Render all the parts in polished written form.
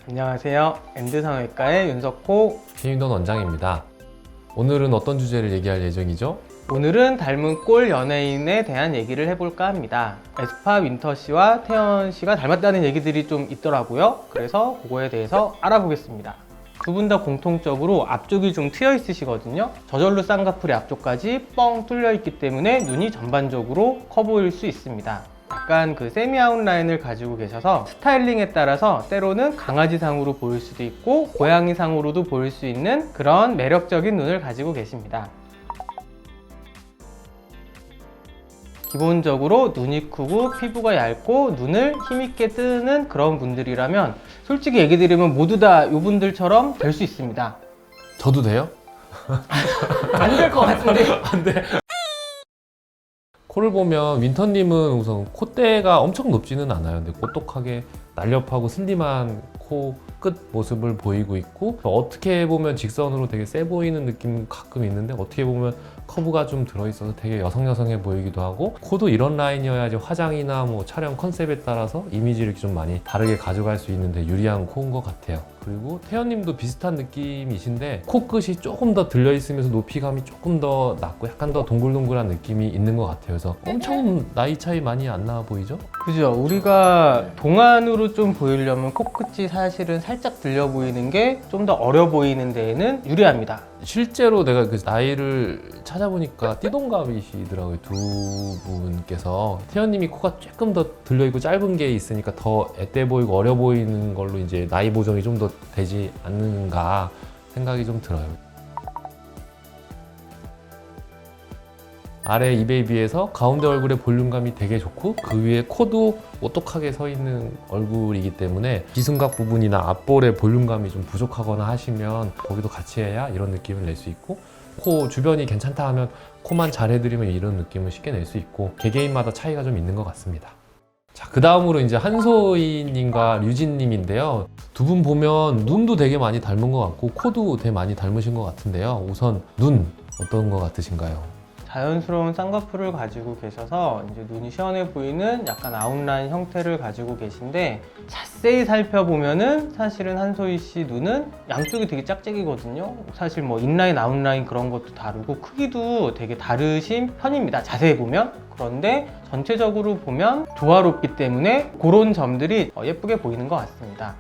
안녕하세요. 엔드성형외과의 윤석호. 최인돈 원장입니다. 오늘은 어떤 주제를 얘기할 예정이죠? 오늘은 닮은 꼴 연예인에 대한 얘기를 해볼까 합니다. 에스파 윈터 씨와 태연 씨가 닮았다는 얘기들이 좀 있더라고요. 그래서 그거에 대해서 알아보겠습니다. 두 분 다 공통적으로 앞쪽이 좀 트여 있으시거든요. 저절로 쌍꺼풀이 앞쪽까지 뻥 뚫려 있기 때문에 눈이 전반적으로 커 보일 수 있습니다. 약간 그 세미 아웃라인을 가지고 계셔서 스타일링에 따라서 때로는 강아지상으로 보일 수도 있고 고양이상으로도 보일 수 있는 그런 매력적인 눈을 가지고 계십니다. 기본적으로 눈이 크고 피부가 얇고 눈을 힘있게 뜨는 그런 분들이라면 솔직히 얘기 드리면 모두 다 이분들처럼 될 수 있습니다. 저도 돼요? 안 될 것 같은데. 안 돼. 코를 보면 윈터님은 우선 콧대가 엄청 높지는 않아요. 근데 꼬똑하게 날렵하고 슬림한 코 끝 모습을 보이고 있고, 어떻게 보면 직선으로 되게 세 보이는 느낌 가끔 있는데 어떻게 보면 커브가 좀 들어있어서 되게 여성여성해 보이기도 하고, 코도 이런 라인이어야지 화장이나 뭐 촬영 컨셉에 따라서 이미지를 좀 많이 다르게 가져갈 수 있는데 유리한 코인 것 같아요. 그리고 태연님도 비슷한 느낌이신데 코끝이 조금 더 들려있으면서 높이감이 조금 더 낮고 약간 더 동글동글한 느낌이 있는 것 같아요. 그래서 엄청 나이 차이 많이 안 나 보이죠? 그죠. 우리가 동안으로 좀 보이려면 코끝이 사실은 살짝 들려 보이는 게 좀 더 어려 보이는 데에는 유리합니다. 실제로 내가 그 나이를 찾아보니까 띠동갑이시더라고요. 두 분께서. 태연님이 코가 조금 더 들려있고 짧은 게 있으니까 더 앳돼 보이고 어려 보이는 걸로 이제 나이 보정이 좀 더 되지 않는가 생각이 좀 들어요. 아래 입에 비해서 가운데 얼굴의 볼륨감이 되게 좋고 그 위에 코도 오똑하게 서 있는 얼굴이기 때문에 비승각 부분이나 앞볼의 볼륨감이 좀 부족하거나 하시면 거기도 같이 해야 이런 느낌을 낼 수 있고, 코 주변이 괜찮다 하면 코만 잘 해드리면 이런 느낌을 쉽게 낼 수 있고, 개개인마다 차이가 좀 있는 것 같습니다. 자, 그 다음으로 이제 한소희님과 류진님인데요. 두 분 보면 눈도 되게 많이 닮은 것 같고 코도 되게 많이 닮으신 것 같은데요. 우선 눈 어떤 것 같으신가요? 자연스러운 쌍꺼풀을 가지고 계셔서 이제 눈이 시원해 보이는 약간 아웃라인 형태를 가지고 계신데, 자세히 살펴보면은 사실은 한소희 씨 눈은 양쪽이 되게 짝짝이거든요. 사실 뭐 인라인, 아웃라인 그런 것도 다르고 크기도 되게 다르신 편입니다. 자세히 보면. 그런데 전체적으로 보면 조화롭기 때문에 그런 점들이 예쁘게 보이는 것 같습니다.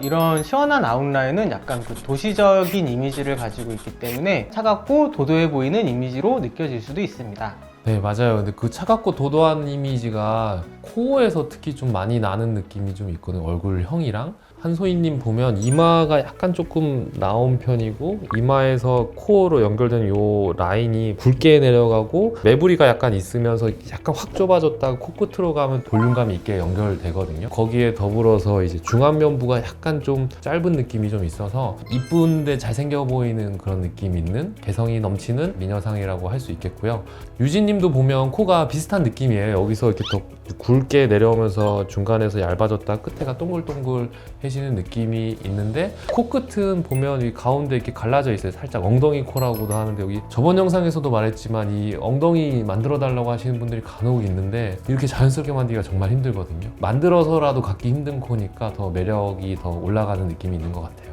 이런 시원한 아웃라인은 약간 그 도시적인 이미지를 가지고 있기 때문에 차갑고 도도해 보이는 이미지로 느껴질 수도 있습니다. 네, 맞아요. 근데 그 차갑고 도도한 이미지가 코에서 특히 좀 많이 나는 느낌이 좀 있거든요. 얼굴형이랑. 한소희님 보면 이마가 약간 조금 나온 편이고, 이마에서 코로 연결된 요 라인이 굵게 내려가고 매부리가 약간 있으면서 약간 확 좁아졌다가 코끝으로 가면 볼륨감이 있게 연결되거든요. 거기에 더불어서 이제 중안면부가 약간 좀 짧은 느낌이 좀 있어서 이쁜데 잘생겨 보이는 그런 느낌 있는 개성이 넘치는 미녀상이라고 할 수 있겠고요. 유진님도 보면 코가 비슷한 느낌이에요. 여기서 이렇게 더 굵게 내려오면서 중간에서 얇아졌다 끝에가 동글동글해지는 느낌이 있는데, 코끝은 보면 이 가운데 이렇게 갈라져 있어요. 살짝 엉덩이 코라고도 하는데, 여기 저번 영상에서도 말했지만 이 엉덩이 만들어 달라고 하시는 분들이 간혹 있는데 이렇게 자연스럽게 만들기가 정말 힘들거든요. 만들어서라도 갖기 힘든 코니까 더 매력이 더 올라가는 느낌이 있는 것 같아요.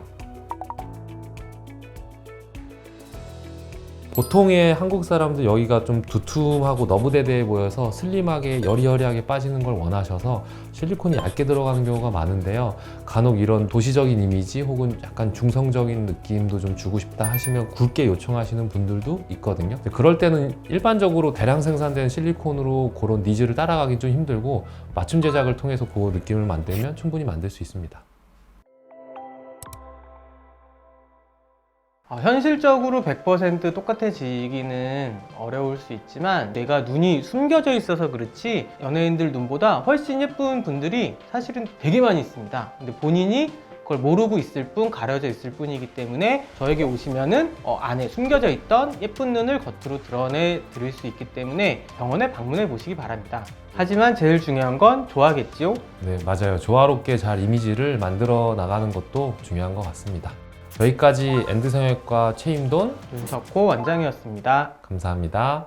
보통의 한국 사람들 여기가 좀 두툼하고 너부대대해 보여서 슬림하게 여리여리하게 빠지는 걸 원하셔서 실리콘이 얇게 들어가는 경우가 많은데요. 간혹 이런 도시적인 이미지 혹은 약간 중성적인 느낌도 좀 주고 싶다 하시면 굵게 요청하시는 분들도 있거든요. 그럴 때는 일반적으로 대량 생산된 실리콘으로 그런 니즈를 따라가기 좀 힘들고 맞춤 제작을 통해서 그 느낌을 만들면 충분히 만들 수 있습니다. 현실적으로 100% 똑같아지기는 어려울 수 있지만, 내가 눈이 숨겨져 있어서 그렇지 연예인들 눈보다 훨씬 예쁜 분들이 사실은 되게 많이 있습니다. 근데 본인이 그걸 모르고 있을 뿐, 가려져 있을 뿐이기 때문에 저에게 오시면은 안에 숨겨져 있던 예쁜 눈을 겉으로 드러내 드릴 수 있기 때문에 병원에 방문해 보시기 바랍니다. 하지만 제일 중요한 건 좋아하겠지요? 네, 맞아요. 조화롭게 잘 이미지를 만들어 나가는 것도 중요한 것 같습니다. 여기까지 엔드성형외과 최인돈 윤석호 원장이었습니다. 감사합니다.